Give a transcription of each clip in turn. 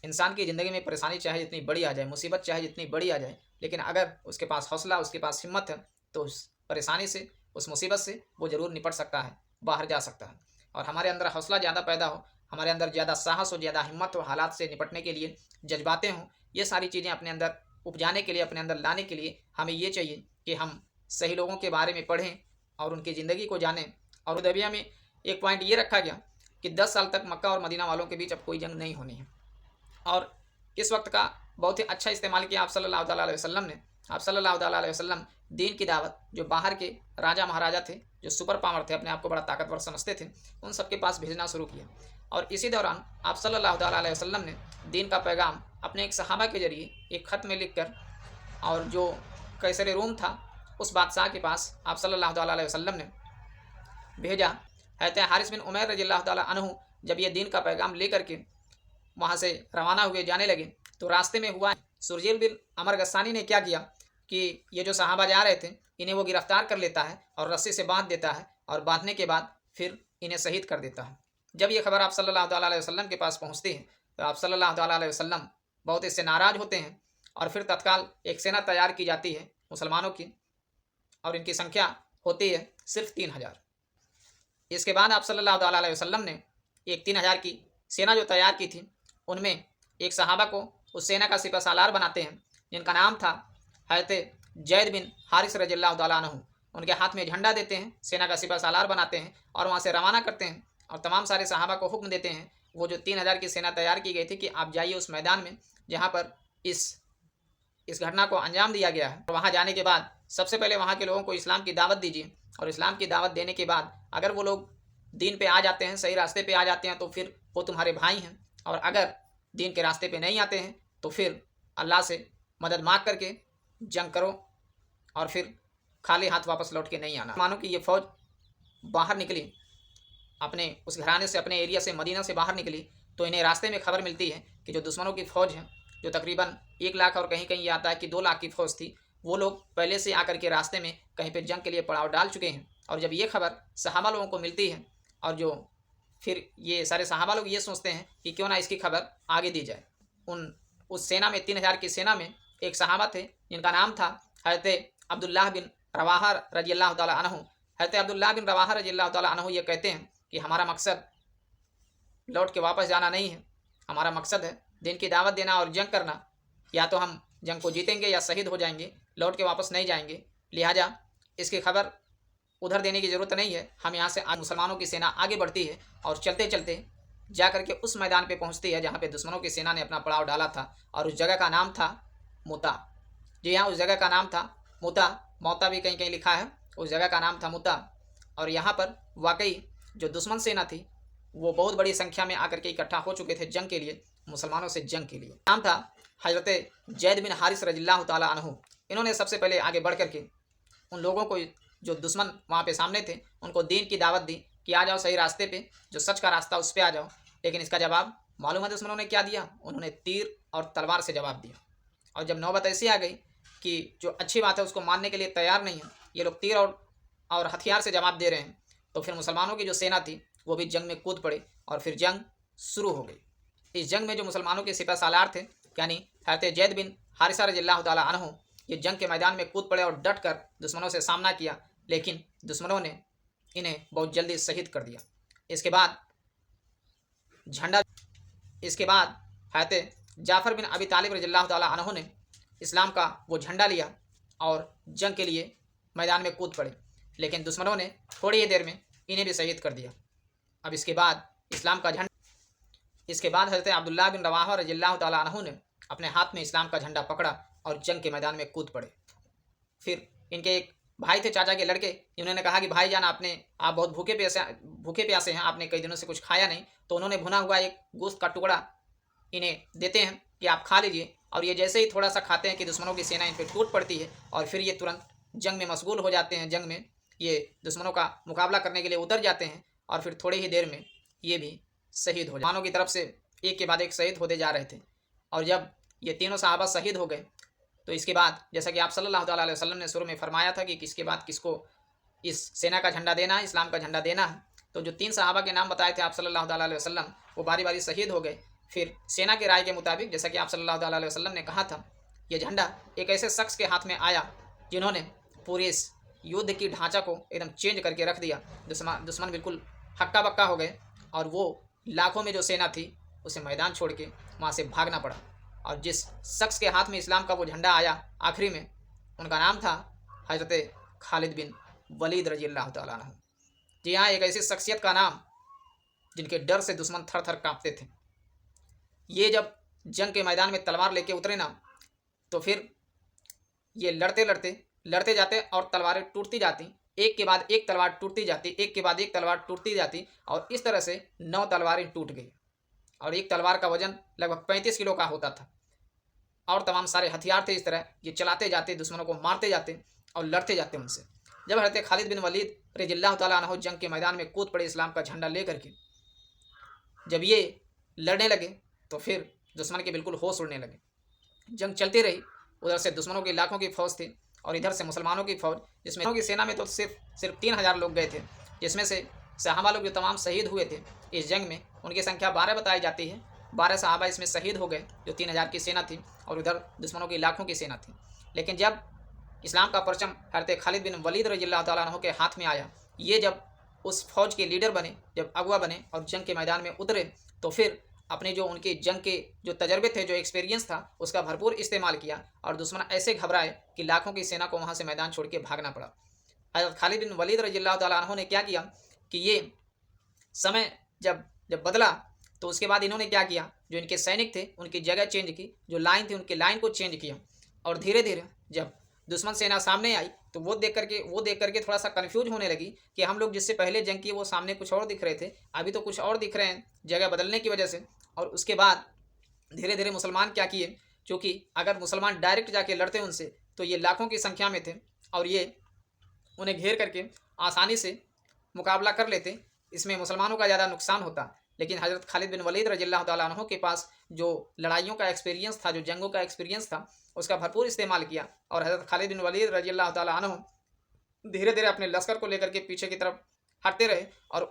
इंसान की ज़िंदगी में परेशानी चाहे जितनी बड़ी आ जाए, मुसीबत चाहे जितनी बड़ी आ जाए, लेकिन अगर उसके पास हौसला, उसके पास हिम्मत है, तो उस परेशानी से, उस मुसीबत से वो ज़रूर निपट सकता है, बाहर जा सकता है। और हमारे अंदर हौसला ज़्यादा पैदा हो, हमारे अंदर ज़्यादा साहस हो, ज़्यादा हिम्मत हो, हालात से निपटने के लिए जज़्बातें हों, ये सारी चीज़ें अपने अंदर उपजाने के लिए, अपने अंदर लाने के लिए हमें ये चाहिए कि हम सही लोगों के बारे में पढ़ें और उनकी ज़िंदगी को जानें। और हुदैबिया में एक पॉइंट ये रखा गया कि 10 साल तक मक्का और मदीना वालों के बीच अब कोई जंग नहीं होनी है। और इस वक्त का बहुत ही अच्छा इस्तेमाल किया आप सल्लल्लाहु ताला अलैहि वसल्लम ने। आप सल्लल्लाहु ताला अलैहि वसल्लम दीन की दावत, जो बाहर के राजा महाराजा थे, जो सुपर पावर थे, अपने आप को बड़ा ताकतवर समझते थे, उन सबके पास भेजना शुरू किया। और इसी दौरान आप सल्लल्लाहु ताला अलैहि वसल्लम ने दीन का पैगाम अपने एक सहाबा के जरिए एक ख़त में लिख कर, और जो कैसर रूम था उस बादशाह के पास आप सल्लल्लाहु ताला अलैहि वसल्लम ने भेजा। कहते हैं हारिस बिन उमैर रज़ियल्लाहु ताला अन्हु जब ये दीन का पैगाम लेकर के वहाँ से रवाना हुए, जाने लगे, तो रास्ते में हुआ सुरजील बिन अमर गस्सानी ने क्या किया कि ये जो सहाबा जा रहे थे, इन्हें वो गिरफ्तार कर लेता है और रस्सी से बांध देता है, और बांधने के बाद फिर इन्हें शहीद कर देता है। जब ये खबर आप सल्लल्लाहु ताला अलैहि वसल्लम के पास पहुँचती है, तो आप सल्लल्लाहु ताला अलैहि वसल्लम बहुत इससे नाराज़ होते हैं, और फिर तत्काल एक सेना तैयार की जाती है मुसलमानों की, और इनकी संख्या होती है सिर्फ 3000। इसके बाद आप सल्लल्लाहु ताला अलैहि वसल्लम ने एक 3000 की सेना जो तैयार की थी, उनमें एक सहाबा को उस सेना का सिपह सालार बनाते हैं, जिनका नाम था हज़रत जैद बिन हारिस रज़ियल्लाहु ताला अन्हु। उनके हाथ में झंडा देते हैं, सेना का सिपह सालार बनाते हैं और वहाँ से रवाना करते हैं, और तमाम सारे सहाबा को हुक्म देते हैं, वो जो 3000 की सेना तैयार की गई थी, कि आप जाइए उस मैदान में जहाँ पर इस घटना को अंजाम दिया गया है। वहाँ जाने के बाद सबसे पहले वहाँ के लोगों को इस्लाम की दावत दीजिए, और इस्लाम की दावत देने के बाद अगर वो लोग दीन पे आ जाते हैं, सही रास्ते पे आ जाते हैं, तो फिर वो तुम्हारे भाई हैं, और अगर दीन के रास्ते पे नहीं आते हैं तो फिर अल्लाह से मदद मांग करके जंग करो, और फिर खाली हाथ वापस लौट के नहीं आना। मानो कि ये फ़ौज बाहर निकली अपने उस घराने से, अपने एरिया से, मदीना से बाहर निकली, तो इन्हें रास्ते में खबर मिलती है कि जो दुश्मनों की फ़ौज है, जो तकरीबन 1 लाख और कहीं कहीं ये आता है कि 2 लाख की फ़ौज थी, वो लोग पहले से आकर के रास्ते में कहीं पर जंग के लिए पड़ाव डाल चुके हैं। और जब ये खबर सहाबा लोगों को मिलती है, और जो फिर ये सारे सहाबा लोग ये सोचते हैं कि क्यों ना इसकी खबर आगे दी जाए। उस सेना में, 3000 की सेना में एक सहाबा थे जिनका नाम था हज़रत अब्दुल्लाह बिन रवाहा रज़ियल्लाहु ताला अन्हु। हज़रत अब्दुल्लाह बिन रवाहा रज़ियल्लाहु ताला अन्हु ये कहते हैं कि हमारा मकसद लौट के वापस जाना नहीं है, हमारा मकसद है दीन की दावत देना और जंग करना। या तो हम जंग को जीतेंगे या शहीद हो जाएंगे, लौट के वापस नहीं जाएंगे। लिहाजा इसकी खबर उधर देने की ज़रूरत नहीं है। हम यहाँ से आज मुसलमानों की सेना आगे बढ़ती है, और चलते चलते जा करके उस मैदान पे पहुँचती है जहाँ पे दुश्मनों की सेना ने अपना पड़ाव डाला था, और उस जगह का नाम था मुता। जी हाँ, उस जगह का नाम था मुता। मौता भी कहीं कहीं लिखा है, उस जगह का नाम था मुता। और यहाँ पर वाकई जो दुश्मन सेना थी, वो बहुत बड़ी संख्या में आकर के इकट्ठा हो चुके थे जंग के लिए, मुसलमानों से जंग के लिए। नाम था हज़रत जैद बिन हारिस रज़ियल्लाहु ताला अन्हु। इन्होंने सबसे पहले आगे बढ़ करके उन लोगों को, जो दुश्मन वहाँ पे सामने थे, उनको दीन की दावत दी कि आ जाओ सही रास्ते पे, जो सच का रास्ता उस पे आ जाओ। लेकिन इसका जवाब मालूम है दुश्मनों ने क्या दिया? उन्होंने तीर और तलवार से जवाब दिया। और जब नौबत ऐसी आ गई कि जो अच्छी बात है उसको मानने के लिए तैयार नहीं है, ये लोग तीर और हथियार से जवाब दे रहे हैं, तो फिर मुसलमानों की जो सेना थी वो भी जंग में कूद पड़े, और फिर जंग शुरू हो गई। इस जंग में जो मुसलमानों के सिपह सालार थे, यानी हज़रत जैद बिन हारिसा रज़ियल्लाहु ताला अन्हु, ये जंग के मैदान में कूद पड़े और डट कर दुश्मनों से सामना किया, लेकिन दुश्मनों ने इन्हें बहुत जल्दी शहीद कर दिया। इसके बाद हज़रत जाफ़र बिन अबी तालिब रज़ियल्लाहु ताला अन्हु ने इस्लाम का वो झंडा लिया और जंग के लिए मैदान में कूद पड़े, लेकिन दुश्मनों ने थोड़ी ही देर में इन्हें भी शहीद कर दिया। अब इसके बाद हज़रत अब्दुल्लाह बिन रवाहा रज़ियल्लाहु ताला अन्हु ने अपने हाथ में इस्लाम का झंडा पकड़ा और जंग के मैदान में कूद पड़े। फिर इनके एक भाई थे, चाचा के लड़के, इन्होंने कहा कि भाईजान आप बहुत भूखे प्यासे हैं, आपने कई दिनों से कुछ खाया नहीं, तो उन्होंने भुना हुआ एक गोश्त का टुकड़ा इन्हें देते हैं कि आप खा लीजिए। और ये जैसे ही थोड़ा सा खाते हैं कि दुश्मनों की सेना इन पर टूट पड़ती है, और फिर ये तुरंत जंग में मशगूल हो जाते हैं। जंग में ये दुश्मनों का मुकाबला करने के लिए उतर जाते हैं, और फिर थोड़ी ही देर में ये भी शहीद हो जाते। मानों की तरफ से एक के बाद एक शहीद होते जा रहे थे, और जब ये तीनों सहाबा शहीद हो गए, तो इसके बाद जैसा कि आप सल्लल्लाहु ताला अलैहि वसल्लम ने शुरू में फरमाया था कि किसके बाद किसको इस सेना का झंडा देना है, इस्लाम का झंडा देना है, तो जो 3 सहाबा के नाम बताए थे आप सल्लल्लाहु ताला अलैहि वसल्लम, वो बारी बारी शहीद हो गए। फिर सेना की राय के मुताबिक, जैसा कि आप सल्लल्लाहु अलैहि वसल्लम ने कहा था, ये झंडा एक ऐसे शख्स के हाथ में आया जिन्होंने पूरे इस युद्ध की ढांचा को एकदम चेंज करके रख दिया। दुश्मन बिल्कुल हक्का बक्का हो गए और वो लाखों में जो सेना थी उसे मैदान छोड़ के वहाँ से भागना पड़ा। और जिस शख्स के हाथ में इस्लाम का वो झंडा आया आखिरी में, उनका नाम था हज़रत खालिद बिन वलीद रजी अल्लाह तआला अन्हु। जी हाँ, एक ऐसी शख्सियत का नाम जिनके डर से दुश्मन थर थर काँपते थे। ये जब जंग के मैदान में तलवार लेके उतरे ना, तो फिर ये लड़ते जाते और तलवारें टूटती जाती, एक के बाद एक तलवार टूटती जाती, एक के बाद एक तलवार टूटती जाती, और इस तरह से 9 तलवारें टूट गई। और एक तलवार का वजन लगभग 35 किलो का होता था। और तमाम सारे हथियार थे। इस तरह ये चलाते जाते, दुश्मनों को मारते जाते और लड़ते जाते उनसे। जब हज़रत खालिद बिन वलीद रज़ियल्लाहु तआला अन्हु जंग के मैदान में कूद पड़े इस्लाम का झंडा लेकर के, जब ये लड़ने लगे तो फिर दुश्मन के बिल्कुल होश उड़ने लगे। जंग चलती रही। उधर से दुश्मनों की लाखों की फौज थी और इधर से मुसलमानों की फौज, जिसमें की सेना में तो सिर्फ 3000 लोग गए थे, जिसमें से सहाबा लोग जो तमाम शहीद हुए थे इस जंग में, उनकी संख्या 12 बताई जाती है। 12 सहाबा इसमें शहीद हो गए, जो 3000 की सेना थी और उधर दुश्मनों की लाखों की सेना थी। लेकिन जब इस्लाम का परचम हज़रत खालिद बिन वलीद रज़ियल्लाहु तआला अन्हु के हाथ में आया, ये जब उस फौज के लीडर बने, जब अगवा बने और जंग के मैदान में उतरे, तो फिर अपने जो उनके जंग के जो तजर्बे थे, जो एक्सपीरियंस था, उसका भरपूर इस्तेमाल किया और दुश्मन ऐसे घबराए कि लाखों की सेना को वहाँ से मैदान छोड़ के भागना पड़ा। हज़रत खालिद बिन वलीद रज़ियल्लाहु तआला अन्हु ने क्या किया कि ये समय जब बदला, तो उसके बाद इन्होंने क्या किया, जो इनके सैनिक थे उनकी जगह चेंज की, जो लाइन थी उनकी लाइन को चेंज किया। और धीरे धीरे जब दुश्मन सेना सामने आई तो वो देख करके थोड़ा सा कन्फ्यूज होने लगी कि हम लोग जिससे पहले जंग की वो सामने कुछ और दिख रहे थे, अभी तो कुछ और दिख रहे हैं जगह बदलने की वजह से। और उसके बाद धीरे धीरे मुसलमान क्या किए, क्योंकि अगर मुसलमान डायरेक्ट जाके लड़ते उनसे तो ये लाखों की संख्या में थे और ये उन्हें घेर करके आसानी से मुकाबला कर लेते, इसमें मुसलमानों का ज़्यादा नुकसान होता। लेकिन हज़रत खालिद बिन वलीद रज़ियल्लाहु तआला अन्हु के पास जो लड़ाइयों का एक्सपीरियंस था, जो जंगों का एक्सपीरियंस था, उसका भरपूर इस्तेमाल किया। और हज़रत खालिद बिन वलीद रज़ियल्लाहु तआला अन्हु धीरे धीरे अपने लश्कर को लेकर के पीछे की तरफ हटते रहे और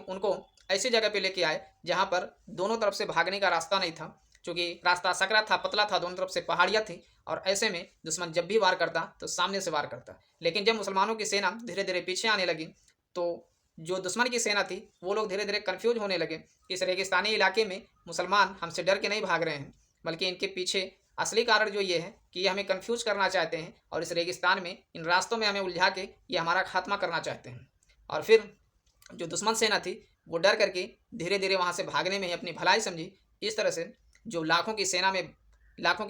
उनको ऐसी जगह पे लेके आए जहाँ पर दोनों तरफ से भागने का रास्ता नहीं था, क्योंकि रास्ता सकरा था, पतला था, दोनों तरफ से पहाड़ियाँ थी और ऐसे में दुश्मन जब भी वार करता तो सामने से वार करता। लेकिन जब मुसलमानों की सेना धीरे धीरे पीछे आने लगी तो जो दुश्मन की सेना थी वो लोग धीरे धीरे कन्फ्यूज होने लगे कि इस रेगिस्तानी इलाके में मुसलमान हमसे डर के नहीं भाग रहे हैं, बल्कि इनके पीछे असली कारण जो ये है कि ये हमें कन्फ्यूज करना चाहते हैं और इस रेगिस्तान में, इन रास्तों में हमें उलझा के ये हमारा खात्मा करना चाहते हैं। और फिर जो दुश्मन सेना थी वो डर करके धीरे धीरे वहाँ से भागने में ही अपनी भलाई समझी। इस तरह से जो लाखों की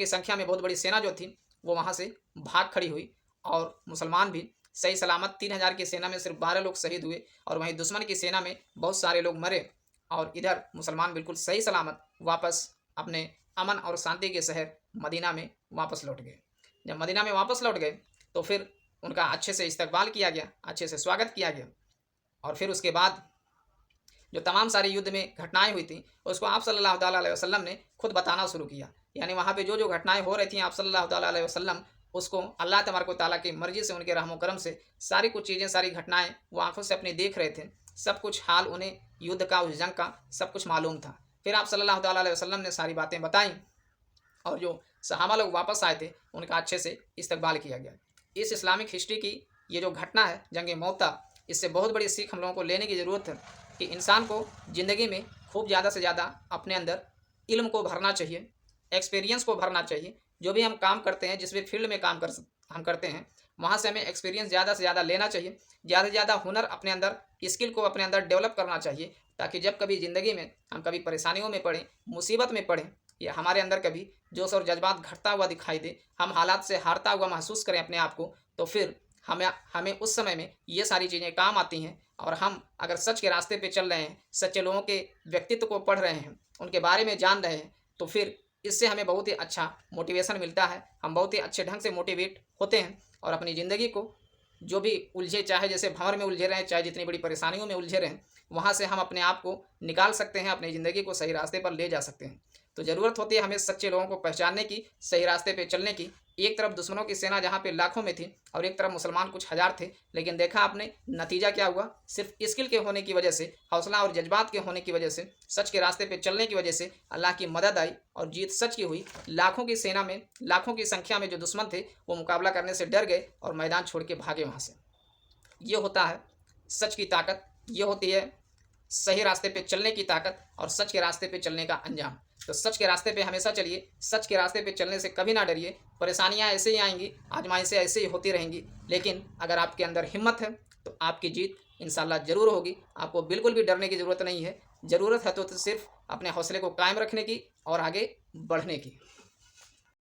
संख्या में बहुत बड़ी सेना जो थी वो वहाँ से भाग खड़ी हुई और मुसलमान भी सही सलामत 3000 की सेना में सिर्फ 12 लोग शहीद हुए और वहीं दुश्मन की सेना में बहुत सारे लोग मरे और इधर मुसलमान बिल्कुल सही सलामत वापस अपने अमन और शांति के शहर मदीना में वापस लौट गए। जब मदीना में वापस लौट गए तो फिर उनका अच्छे से इस्तकबाल किया गया, अच्छे से स्वागत किया गया। और फिर उसके बाद जो तमाम सारी युद्ध में घटनाएं हुई थी उसको आप सल्लल्लाहु अलैहि वसल्लम ने खुद बताना शुरू किया। यानी वहाँ पे जो घटनाएं हो रही थी, आप सल्लल्लाहु अलैहि वसल्लम उसको अल्लाह तबारक व तआला की मर्जी से, उनके रहमो करम से सारी कुछ चीज़ें, सारी घटनाएं वो आंखों से अपने देख रहे थे। सब कुछ हाल उन्हें युद्ध का, उस जंग का सब कुछ मालूम था। फिर आप सल्लल्लाहु अलैहि वसल्लम ने सारी बातें बताई और जो सहाबा लोग वापस आए थे उनका अच्छे से इस्तकबाल किया गया। इस इस्लामिक हिस्ट्री की ये जो घटना है जंग मौता, इससे बहुत बड़ी सीख हम लोगों को लेने की ज़रूरत है कि इंसान को ज़िंदगी में खूब ज़्यादा से ज़्यादा अपने अंदर इल्म को भरना चाहिए, एक्सपीरियंस को भरना चाहिए। जो भी हम काम करते हैं, जिस भी फील्ड में हम करते हैं, वहाँ से हमें एक्सपीरियंस ज़्यादा से ज़्यादा लेना चाहिए। ज़्यादा से ज़्यादा हुनर अपने अंदर, स्किल को अपने अंदर डेवलप करना चाहिए, ताकि जब कभी ज़िंदगी में हम कभी परेशानियों में पड़ें, मुसीबत में पड़ें, या हमारे अंदर कभी जोश और जज्बात घटता हुआ दिखाई दे, हम हालात से हारता हुआ महसूस करें अपने आप को, तो फिर हमें उस समय में ये सारी चीज़ें काम आती हैं। और हम अगर सच के रास्ते पे चल रहे हैं, सच्चे लोगों के व्यक्तित्व को पढ़ रहे हैं, उनके बारे में जान रहे हैं, तो फिर इससे हमें बहुत ही अच्छा मोटिवेशन मिलता है। हम बहुत ही अच्छे ढंग से मोटिवेट होते हैं और अपनी ज़िंदगी को जो भी उलझे, चाहे जैसे भंवर में उलझे रहें, चाहे जितनी बड़ी परेशानियों में उलझे रहें, वहाँ से हम अपने आप को निकाल सकते हैं, अपनी ज़िंदगी को सही रास्ते पर ले जा सकते हैं। तो ज़रूरत होती है हमें सच्चे लोगों को पहचानने की, सही रास्ते पे चलने की। एक तरफ दुश्मनों की सेना जहाँ पे लाखों में थी और एक तरफ मुसलमान कुछ हज़ार थे, लेकिन देखा आपने नतीजा क्या हुआ? सिर्फ़ स्किल के होने की वजह से, हौसला और जज़्बात के होने की वजह से, सच के रास्ते पे चलने की वजह से अल्लाह की मदद आई और जीत सच की हुई। लाखों की सेना में, लाखों की संख्या में जो दुश्मन थे, वो मुकाबला करने से डर गए और मैदान छोड़ के भागे वहाँ से। ये होता है सच की ताकत, ये होती है सही रास्ते पे चलने की ताकत और सच के रास्ते पे चलने का अंजाम। तो सच के रास्ते पे हमेशा चलिए, सच के रास्ते पे चलने से कभी ना डरिए। परेशानियाँ ऐसे ही आएँगी, आज़माइशें ऐसे ही होती रहेंगी, लेकिन अगर आपके अंदर हिम्मत है, तो आपकी जीत इंशाअल्लाह ज़रूर होगी। आपको बिल्कुल भी डरने की ज़रूरत नहीं है। ज़रूरत है तो सिर्फ़ अपने हौसले को कायम रखने की और आगे बढ़ने की।